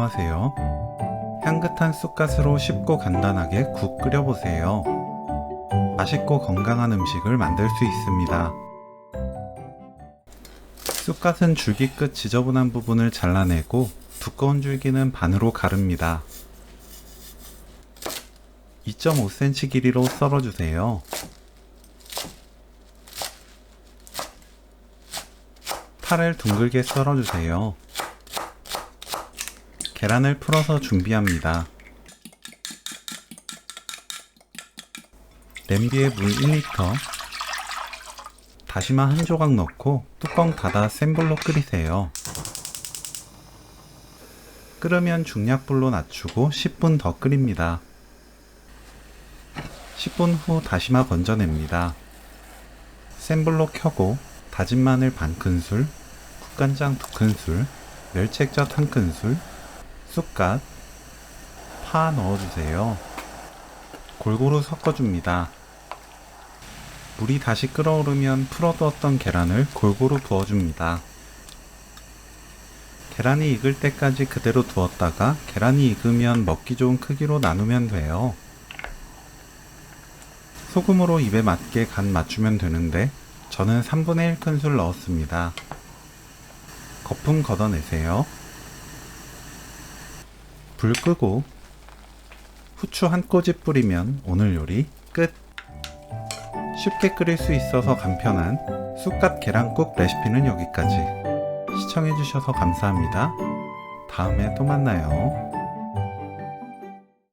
안녕하세요. 향긋한 쑥갓으로 쉽고 간단하게 국 끓여보세요. 맛있고 건강한 음식을 만들 수 있습니다. 쑥갓은 줄기 끝 지저분한 부분을 잘라내고 두꺼운 줄기는 반으로 가릅니다. 2.5cm 길이로 썰어주세요. 파를 둥글게 썰어주세요. 계란을 풀어서 준비합니다. 냄비에 물 1리터, 다시마 한 조각 넣고 뚜껑 닫아 센 불로 끓이세요. 끓으면 중약불로 낮추고 10분 더 끓입니다. 10분 후 다시마 건져냅니다. 센 불로 켜고 다진 마늘 반 큰술, 국간장 2큰술, 멸치액젓 1큰술, 쑥갓, 파 넣어주세요. 골고루 섞어줍니다. 물이 다시 끓어오르면 풀어두었던 계란을 골고루 부어줍니다. 계란이 익을 때까지 그대로 두었다가 계란이 익으면 먹기 좋은 크기로 나누면 돼요. 소금으로 입에 맞게 간 맞추면 되는데 저는 3분의 1큰술 넣었습니다. 거품 걷어내세요. 불 끄고 후추 한 꼬집 뿌리면 오늘 요리 끝! 쉽게 끓일 수 있어서 간편한 쑥갓 계란국 레시피는 여기까지. 시청해주셔서 감사합니다. 다음에 또 만나요.